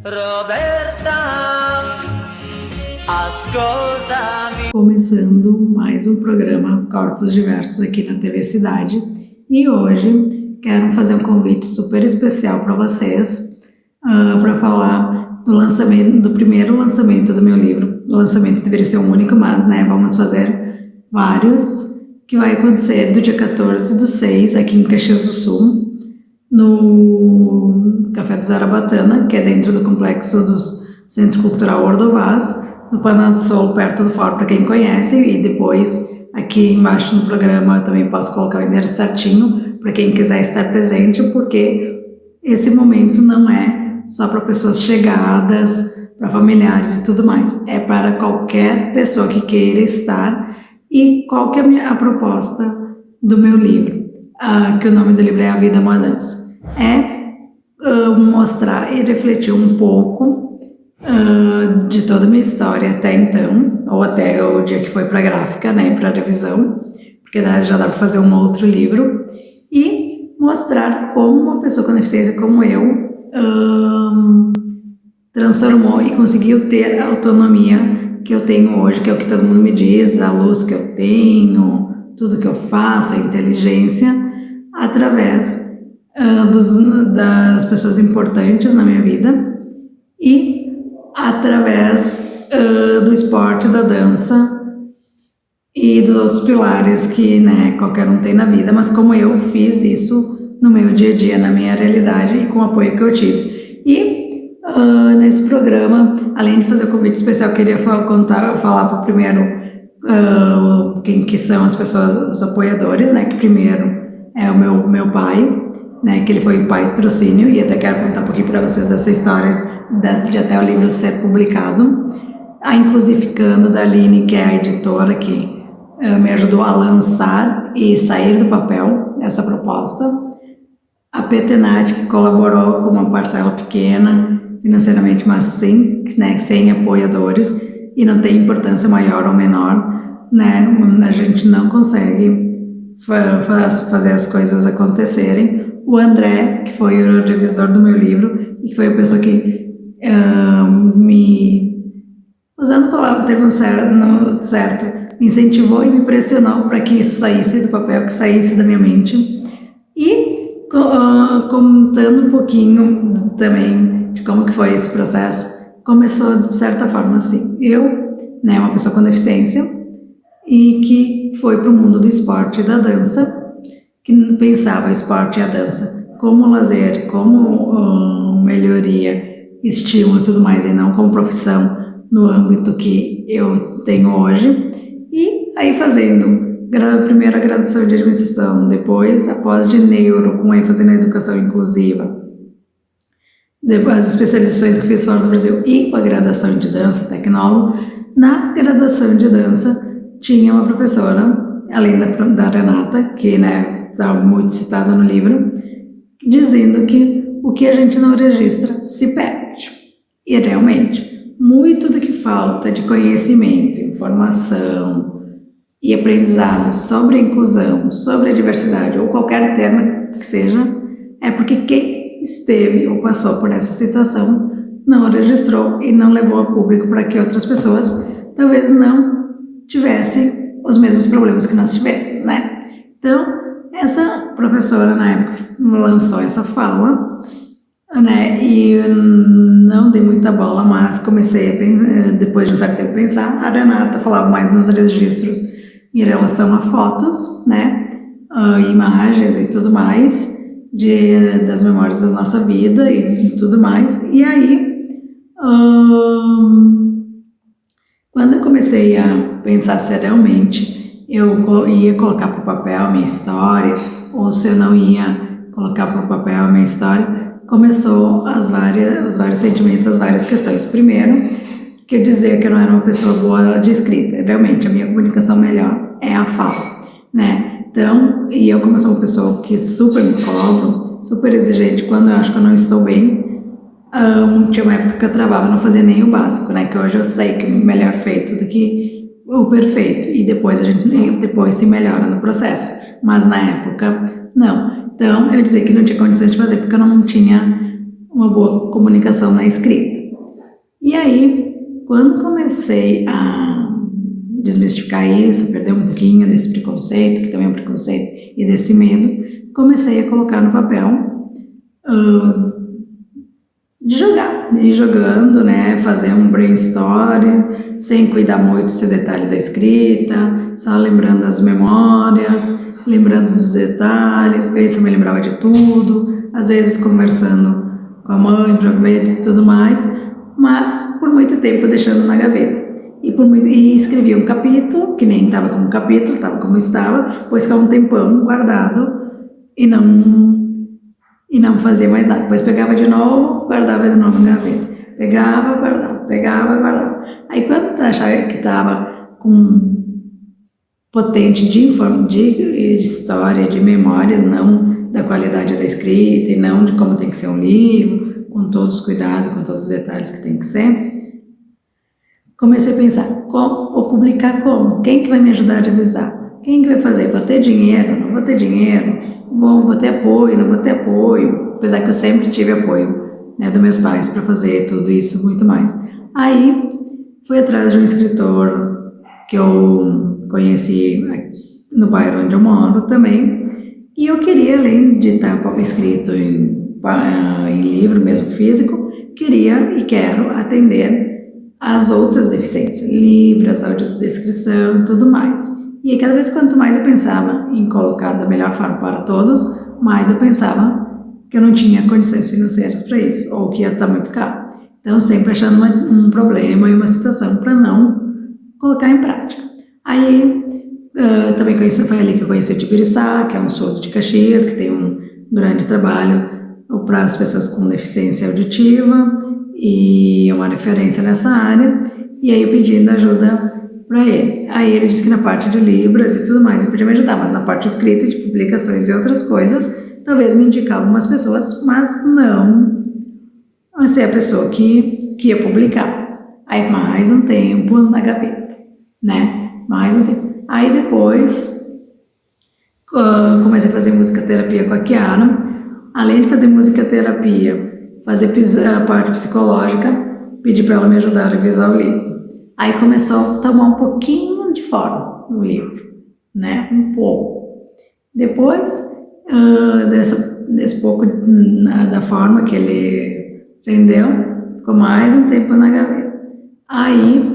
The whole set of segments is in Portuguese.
Roberta, ascoltami. Começando mais um programa Corpos Diversos aqui na TV Cidade, e hoje quero fazer um convite super especial para vocês para falar do primeiro lançamento do meu livro. O lançamento deveria ser um único, mas vamos fazer vários, que vai acontecer do dia 14/6 aqui em Caxias do Sul, no Café do Zarabatana, que é dentro do complexo do Centro Cultural Ordovás, no Panasol, perto do Fórum, para quem conhece, e depois aqui embaixo no programa eu também posso colocar o endereço certinho para quem quiser estar presente, porque esse momento não é só para pessoas chegadas, para familiares e tudo mais, é para qualquer pessoa que queira estar. E qual que é a proposta do meu livro? Que o nome do livro é A Vida é uma Dança. Mostrar e refletir um pouco de toda a minha história até então, ou até o dia que foi para a gráfica, para a revisão, porque já dá para fazer um outro livro, e mostrar como uma pessoa com deficiência como eu transformou e conseguiu ter a autonomia que eu tenho hoje, que é o que todo mundo me diz, a luz que eu tenho, tudo que eu faço, a inteligência, através das pessoas importantes na minha vida e através do esporte, da dança e dos outros pilares que qualquer um tem na vida, mas como eu fiz isso no meu dia a dia, na minha realidade e com o apoio que eu tive. E nesse programa, além de fazer o convite especial, eu queria falar para o primeiro quem que são as pessoas, os apoiadores, que primeiro é o meu pai, que ele foi o pai patrocínio, e até quero contar um pouquinho para vocês dessa história de até o livro ser publicado. A Inclusificando, da Aline, que é a editora que me ajudou a lançar e sair do papel essa proposta. A Petenat, que colaborou com uma parcela pequena financeiramente, mas sim, sem apoiadores, e não tem importância maior ou menor, a gente não consegue fazer as coisas acontecerem. O André, que foi o revisor do meu livro e que foi a pessoa que usando a palavra termo certo, me incentivou e me pressionou para que isso saísse do papel, que saísse da minha mente. E contando um pouquinho também de como que foi esse processo, começou de certa forma assim. Eu, uma pessoa com deficiência, e que foi para o mundo do esporte e da dança, que pensava o esporte e a dança como lazer, como melhoria, estímulo e tudo mais, e não como profissão no âmbito que eu tenho hoje. E aí fazendo primeiro a graduação de administração, depois a pós de neuro, com ênfase na educação inclusiva, depois as especializações que fiz fora do Brasil e com a graduação de dança, tecnólogo. Na graduação de dança tinha uma professora, além da Renata, que está muito citada no livro, dizendo que o que a gente não registra se perde. E realmente, muito do que falta de conhecimento, informação e aprendizado sobre a inclusão, sobre a diversidade, ou qualquer termo que seja, é porque quem esteve ou passou por essa situação não registrou e não levou a público para que outras pessoas talvez não tivessem os mesmos problemas que nós tivemos, Então, essa professora na época lançou essa fala, e eu não dei muita bola, mas comecei a depois de um certo tempo pensar. A Renata falava mais nos registros em relação a fotos, imagens e tudo mais, das memórias da nossa vida e tudo mais. E aí, quando eu comecei a pensar se realmente eu ia colocar para o papel a minha história, ou se eu não ia colocar para o papel a minha história, começou os vários sentimentos, as várias questões. Primeiro, que eu dizia que eu não era uma pessoa boa de escrita. Realmente, a minha comunicação melhor é a fala, Então, e eu como sou uma pessoa que super me cobro, super exigente, quando eu acho que eu não estou bem, tinha uma época que eu travava, não fazia nem o básico, que hoje eu sei que é melhor feito do que o perfeito, e depois depois se melhora no processo, mas na época não. Então eu dizia que não tinha condições de fazer porque eu não tinha uma boa comunicação na escrita. E aí, quando comecei a desmistificar isso, perder um pouquinho desse preconceito, que também é um preconceito, e desse medo, comecei a colocar no papel, de jogar, ir jogando, né, fazer um brainstorm, sem cuidar muito desse detalhe da escrita, só lembrando as memórias, lembrando dos detalhes, ver se eu me lembrava de tudo, às vezes conversando com a mãe para ver de tudo mais, mas por muito tempo deixando na gaveta. E escrevi um capítulo, que nem estava como capítulo, estava como estava, depois ficava um tempão guardado e não fazia mais nada. Depois pegava de novo, guardava de novo na gaveta. Pegava, guardava, pegava, guardava. Aí quando achava que estava com potente de história, de memórias, não da qualidade da escrita e não de como tem que ser um livro, com todos os cuidados, com todos os detalhes que tem que ser, comecei a pensar, vou publicar como? Quem que vai me ajudar a revisar? Quem que vai fazer? Vou ter dinheiro? Não vou ter dinheiro? Vou ter apoio? Não vou ter apoio? Apesar que eu sempre tive apoio, né, dos meus pais para fazer tudo isso, muito mais. Aí fui atrás de um escritor que eu conheci no bairro onde eu moro também, e eu queria, além de estar escrito em livro mesmo físico, queria e quero atender as outras deficiências, libras, audiodescrição e tudo mais. E aí, cada vez quanto mais eu pensava em colocar da melhor forma para todos, mais eu pensava que eu não tinha condições financeiras para isso, ou que ia estar muito caro. Então, sempre achando um problema e uma situação para não colocar em prática. Aí, também foi ali que eu conheci o Tibiriçá, que é um surdo de Caxias, que tem um grande trabalho para as pessoas com deficiência auditiva, e uma referência nessa área, e aí eu pedindo ajuda para ele. Aí ele disse que na parte de libras e tudo mais ele podia me ajudar, mas na parte escrita, de publicações e outras coisas, talvez me indicar algumas pessoas, mas não ser a pessoa que ia publicar. Aí mais um tempo na gaveta, né? Mais um tempo. Aí depois comecei a fazer musicoterapia com a Kiara. Além de fazer musicoterapia, fazer a parte psicológica, pedi para ela me ajudar a revisar o livro. Aí começou a tomar um pouquinho de forma no livro, né? Um pouco. Depois desse pouco da forma que ele rendeu, ficou mais um tempo na gaveta. Aí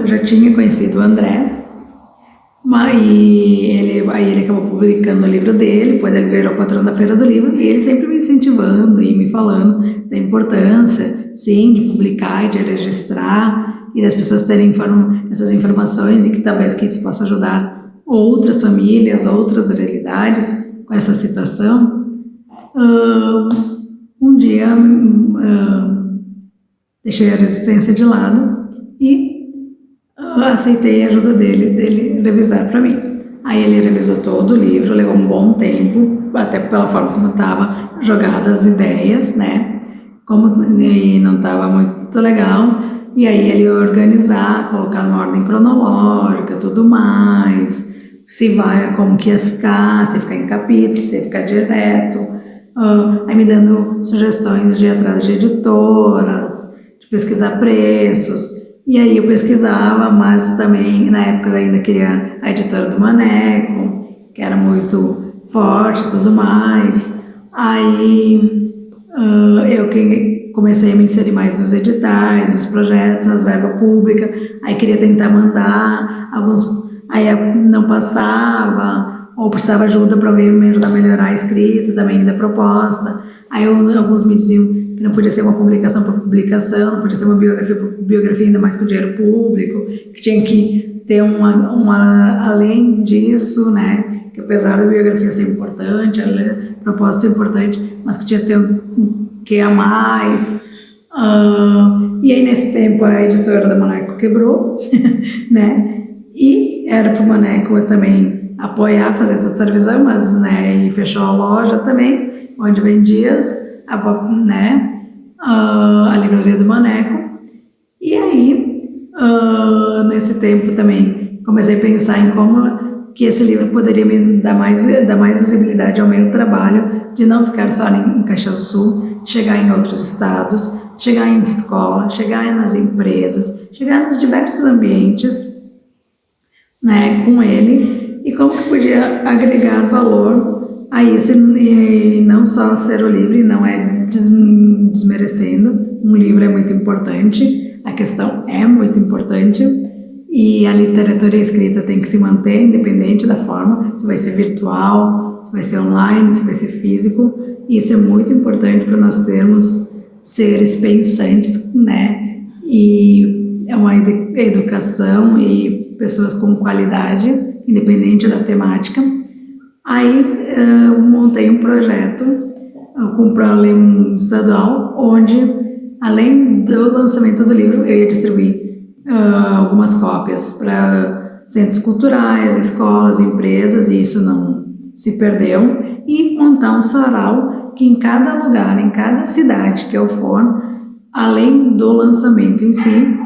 já tinha conhecido o André, aí ele acabou publicando o livro dele, depois ele virou patrão da Feira do Livro, e ele sempre me incentivando e me falando da importância, sim, de publicar e de registrar, e das pessoas terem essas informações, e que talvez que isso possa ajudar outras famílias, outras realidades com essa situação. Um dia deixei a resistência de lado e aceitei a ajuda dele revisar para mim. Aí ele revisou todo o livro, levou um bom tempo, até pela forma como estava jogadas as ideias, né? Como não estava muito legal. E aí ele ia organizar, colocar numa ordem cronológica, tudo mais. Como que ia ficar, se ia ficar em capítulos, se ia ficar direto. Aí me dando sugestões de ir atrás de editoras, de pesquisar preços. E aí eu pesquisava, mas também, na época eu ainda queria a editora do Maneco, que era muito forte e tudo mais. Aí eu comecei a me inserir mais nos editais, nos projetos, nas verbas públicas. Aí queria tentar mandar alguns, aí não passava, ou precisava ajuda para alguém me ajudar a melhorar a escrita também da proposta. Aí alguns me diziam que não podia ser uma publicação por publicação, não podia ser uma biografia por biografia, ainda mais com dinheiro público, que tinha que ter além disso, né, que apesar da biografia ser importante, a proposta ser importante, mas que tinha que ter um que a mais. E aí nesse tempo a editora da Maneco quebrou, né, e era para o Maneco também apoiar, fazer essa revisão, mas, né, e fechou a loja também, onde vendia a livraria do Maneco. E aí, nesse tempo também, comecei a pensar em como que esse livro poderia me dar mais visibilidade ao meu trabalho, de não ficar só em Caxias do Sul, chegar em outros estados, chegar em escola, chegar nas empresas, chegar nos diversos ambientes, né, com ele, e como que podia agregar valor a isso, e não só ser o livro, não é desmerecendo, um livro é muito importante, a questão é muito importante, e a literatura escrita tem que se manter independente da forma, se vai ser virtual, se vai ser online, se vai ser físico. Isso é muito importante para nós termos seres pensantes, né? E é uma educação e pessoas com qualidade, independente da temática. Aí montei um projeto com o ProLim estadual, onde, além do lançamento do livro, eu ia distribuir algumas cópias para centros culturais, escolas, empresas, e isso não se perdeu, e montar um sarau que em cada lugar, em cada cidade que eu for, além do lançamento em si,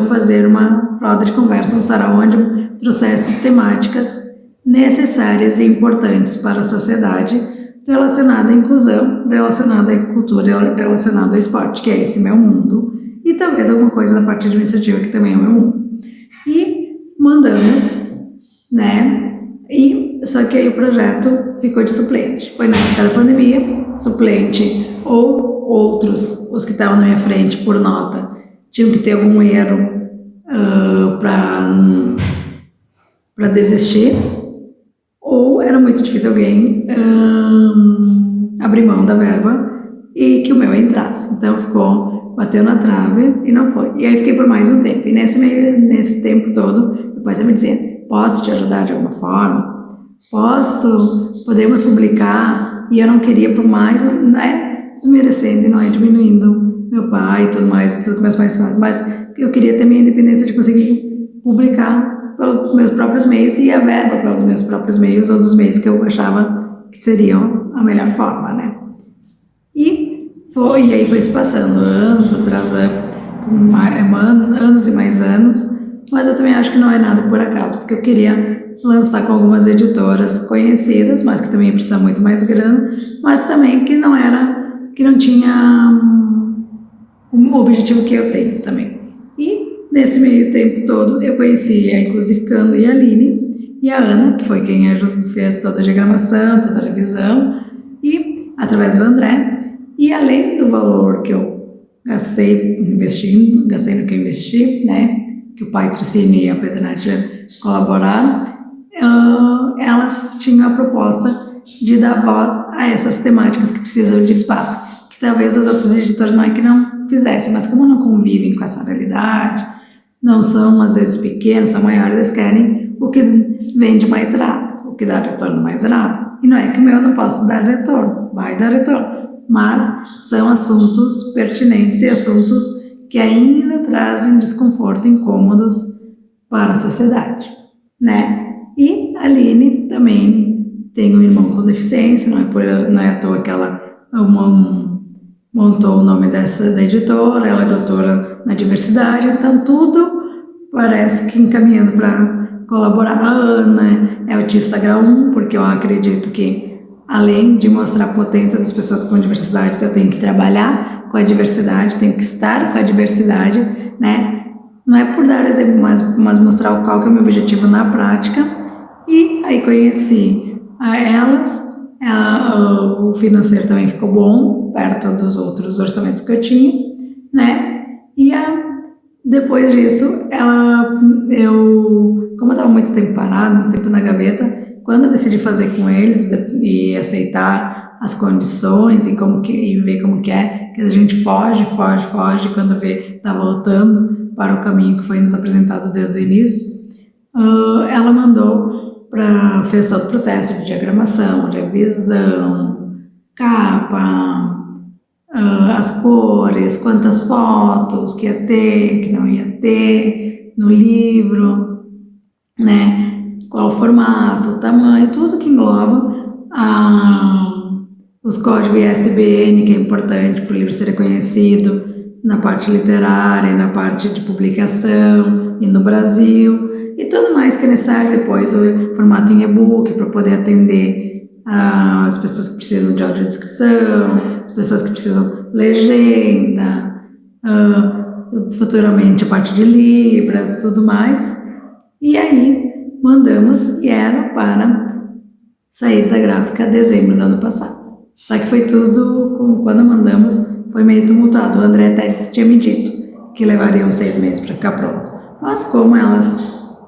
fazer uma roda de conversa, um sarau onde eu trouxesse temáticas necessárias e importantes para a sociedade, relacionada à inclusão, relacionada à cultura, relacionada ao esporte, que é esse meu mundo, e talvez alguma coisa da parte administrativa, que também é o meu mundo. E mandamos, né? E só que aí o projeto ficou de suplente. Foi na época da pandemia, suplente ou outros, os que estavam na minha frente por nota, tinham que ter algum erro para desistir, ou era muito difícil alguém abrir mão da verba e que o meu entrasse. Então bateu na trave e não foi. E aí fiquei por mais um tempo. E nesse tempo todo, meu pai sempre dizia: posso te ajudar de alguma forma? Podemos publicar? E eu não queria por mais, não é desmerecendo e não é diminuindo meu pai e tudo mais, tudo que meus pais fazem, mas eu queria ter minha independência de conseguir publicar pelos meus próprios meios e a verba pelos meus próprios meios ou dos meios que eu achava que seriam a melhor forma, né? E aí foi se passando anos atrás, anos e mais anos, mas eu também acho que não é nada por acaso, porque eu queria lançar com algumas editoras conhecidas, mas que também precisa muito mais grana, mas também que não tinha o objetivo que eu tenho também. E nesse meio tempo todo eu conheci a Inclusificando e a Aline e a Ana, que foi quem fez toda a diagramação, toda a revisão, e através do André. E além do valor que eu gastei no que eu investi, né, que o Patrocínio e a Pedernete colaboraram, elas tinham a proposta de dar voz a essas temáticas que precisam de espaço, que talvez as outras editoras não é que não fizessem, mas como não convivem com essa realidade, não são às vezes pequenos, são maiores, eles querem o que vende mais rápido, o que dá retorno mais rápido. E não é que o meu não possa dar retorno, vai dar retorno, mas são assuntos pertinentes e assuntos que ainda trazem desconforto, incômodos para a sociedade, né? E a Aline também tem um irmão com deficiência, não é à toa que ela montou o nome da editora, ela é doutora na diversidade, então tudo parece que encaminhando para colaborar. A Ana é autista grau 1, porque eu acredito que, além de mostrar a potência das pessoas com diversidade, eu tenho que trabalhar com a diversidade, tenho que estar com a diversidade, né? Não é por dar exemplo, mas mostrar qual que é o meu objetivo na prática. E aí conheci elas, o financeiro também ficou bom, perto dos outros orçamentos que eu tinha, né? E depois disso, como eu estava muito tempo parado, muito tempo na gaveta, quando eu decidi fazer com eles e aceitar as condições e ver como que é, que a gente foge, quando vê, tá voltando para o caminho que foi nos apresentado desde o início, ela fez todo o processo de diagramação, de revisão, capa, as cores, quantas fotos que ia ter, que não ia ter no livro, né? Qual o formato, o tamanho, tudo que engloba os códigos ISBN, que é importante para o livro ser reconhecido na parte literária, na parte de publicação e no Brasil. e tudo mais que é necessário depois, o formato em e-book para poder atender as pessoas que precisam de audiodescrição, as pessoas que precisam legenda, futuramente a parte de libras, tudo mais. E aí mandamos e era para sair da gráfica em dezembro do ano passado. Só que foi tudo, quando mandamos, foi meio tumultuado. O André até tinha me dito que levaria uns 6 meses para ficar pronto. Mas como elas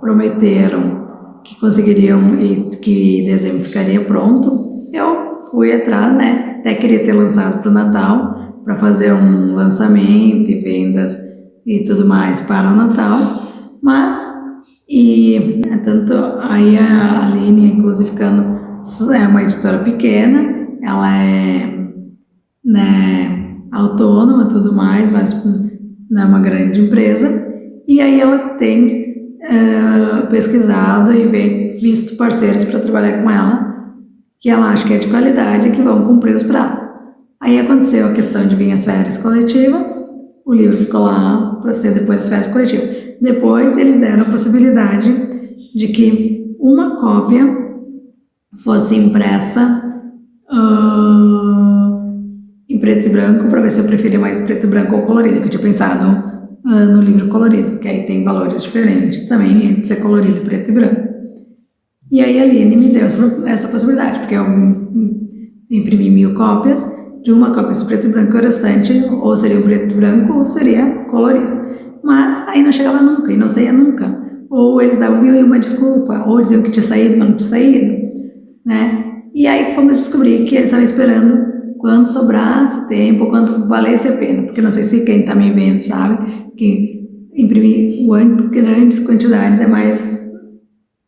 prometeram que conseguiriam e que em dezembro ficaria pronto, eu fui atrás, né? Até queria ter lançado para o Natal, para fazer um lançamento e vendas e tudo mais para o Natal. Mas, tanto aí a Aline, inclusive ficando, é uma editora pequena, ela é, né, autônoma e tudo mais, mas não é uma grande empresa. E aí ela tem pesquisado e visto parceiros para trabalhar com ela, que ela acha que é de qualidade e que vão cumprir os prazos. Aí aconteceu a questão de vir as férias coletivas, o livro ficou lá para ser depois das férias coletivas. Depois eles deram a possibilidade de que uma cópia fosse impressa em preto e branco, para ver se eu preferia mais preto e branco ou colorido, que eu tinha pensado no livro colorido, que aí tem valores diferentes também entre ser colorido e preto e branco. E aí a Aline me deu essa possibilidade, porque eu imprimi 1000 cópias, de uma cópia em preto e branco, o restante ou seria preto e branco ou seria colorido. Mas aí não chegava nunca, e não saía nunca. Ou eles davam mil e uma desculpa, ou diziam que tinha saído, mas não tinha saído, né? E aí fomos descobrir que eles estavam esperando quando sobrasse tempo, quando valesse a pena, porque não sei se quem está me vendo sabe que imprimir grandes quantidades é mais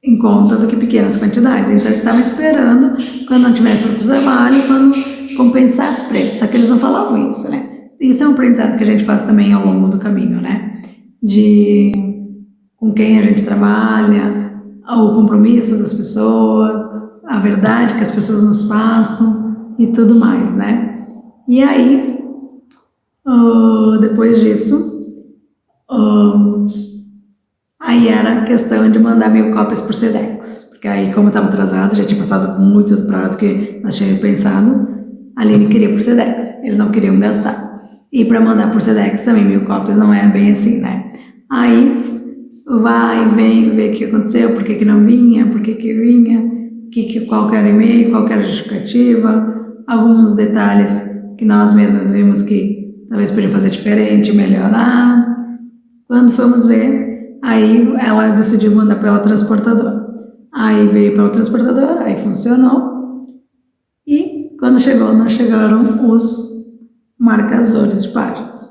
em conta do que pequenas quantidades. Então eles estavam esperando quando não tivesse outro trabalho, quando compensasse preço. Só que eles não falavam isso, né? Isso é um aprendizado que a gente faz também ao longo do caminho, né? De com quem a gente trabalha, o compromisso das pessoas, a verdade que as pessoas nos passam e tudo mais, né? E aí, depois disso, aí era a questão de mandar 1000 cópias por Sedex, porque aí, como eu estava atrasado, já tinha passado muito do prazo que nós tínhamos pensado, a Aline queria por Sedex, eles não queriam gastar. E para mandar por Sedex também 1000 cópias não é bem assim, né? Aí vai, vem, vê o que aconteceu, por que não vinha, por que vinha, qual que era o e-mail, qual que era a justificativa, alguns detalhes que nós mesmos vimos que talvez podia fazer diferente, melhorar. Quando fomos ver, aí ela decidiu mandar pela transportadora. Aí veio pela transportadora, aí funcionou. E quando chegou, não chegaram os marcadores de páginas,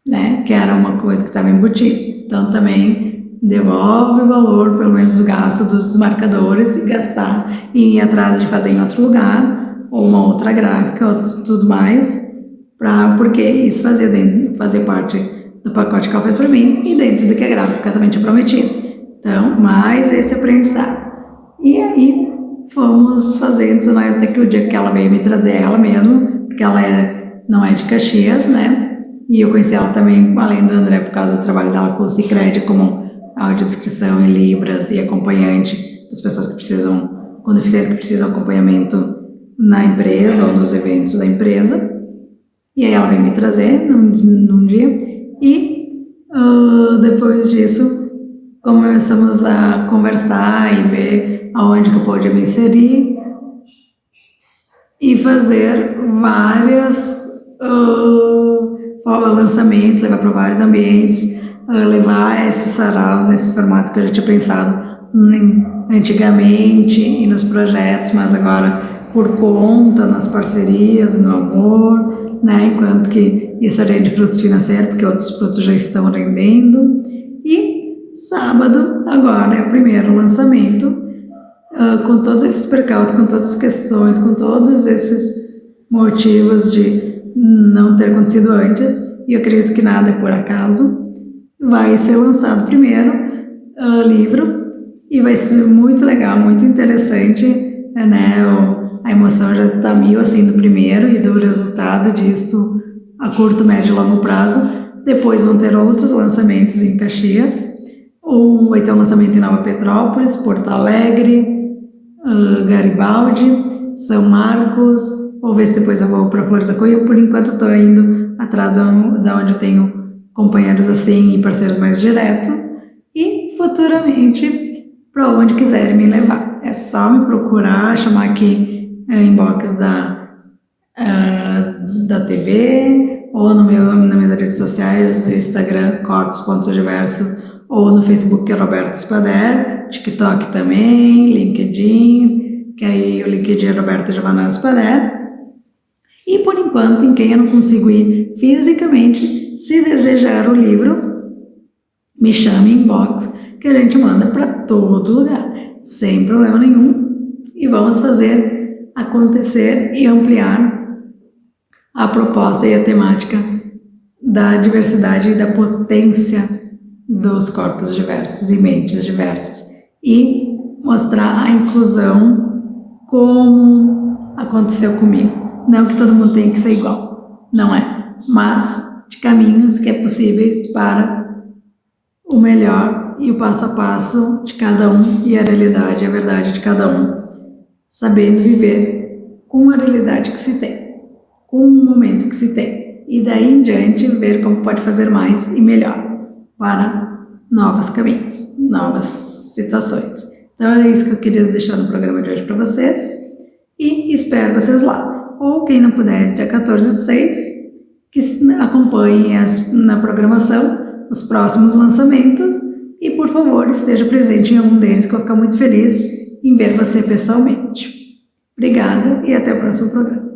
né? Que era uma coisa que estava embutida. Então também devolve o valor, pelo menos do gasto dos marcadores, e gastar e ir atrás de fazer em outro lugar, ou uma outra gráfica, ou tudo mais, porque isso fazia parte do pacote que ela fez para mim, e dentro do que a gráfica também tinha prometido. Então, mais esse aprendizado. E aí, fomos fazendo isso mais até que o dia que ela veio me trazer ela mesma, porque ela não é de Caxias, né? E eu conheci ela também, além do André, por causa do trabalho dela com o Sicredi, como audiodescrição em Libras e acompanhante das pessoas que precisam, com deficiência que precisam de acompanhamento na empresa ou nos eventos da empresa. E aí ela veio me trazer num dia. E depois disso, começamos a conversar e ver aonde que eu podia me inserir e fazer vários lançamentos, levar para vários ambientes, levar esses saraus nesses formatos que eu já tinha pensado antigamente e nos projetos, mas agora por conta, nas parcerias, no amor, né? Enquanto que isso é de frutos financeiros, porque outros frutos já estão rendendo. E sábado, agora, é o primeiro lançamento, com todos esses percalços, com todas as questões, com todos esses motivos de não ter acontecido antes, e eu acredito que nada é por acaso. Vai ser lançado primeiro livro, e vai ser muito legal, muito interessante, né? A emoção já está mil assim do primeiro e do resultado disso a curto, médio e longo prazo. Depois vão ter outros lançamentos em Caxias, ou vai ter um lançamento em Nova Petrópolis, Porto Alegre, Garibaldi, São Marcos, vou ver se depois eu vou para Flores da Cunha. Por enquanto estou indo atrás da onde eu tenho companheiros assim e parceiros mais direto, e futuramente para onde quiserem me levar. É só me procurar, chamar aqui inbox da TV, ou nas minhas redes sociais, Instagram, corpos.diversos, ou no Facebook, que é Roberta Spader, TikTok também, LinkedIn, que aí o LinkedIn é Roberta Giovanna Spader. E por enquanto, em quem eu não consigo ir fisicamente, se desejar o livro, me chame inbox, que a gente manda para todo lugar, sem problema nenhum, e vamos fazer acontecer e ampliar a proposta e a temática da diversidade e da potência dos corpos diversos e mentes diversas, e mostrar a inclusão como aconteceu comigo. Não que todo mundo tenha que ser igual, não é, mas de caminhos que é possíveis para o melhor e o passo a passo de cada um, e a realidade e a verdade de cada um, sabendo viver com a realidade que se tem, com o momento que se tem, e daí em diante ver como pode fazer mais e melhor para novos caminhos, novas situações. Então era isso que eu queria deixar no programa de hoje para vocês, e espero vocês lá. Ou quem não puder, dia 14/6, que acompanhem na programação os próximos lançamentos, e por favor esteja presente em algum deles, que eu vou ficar muito feliz em ver você pessoalmente. Obrigada e até o próximo programa.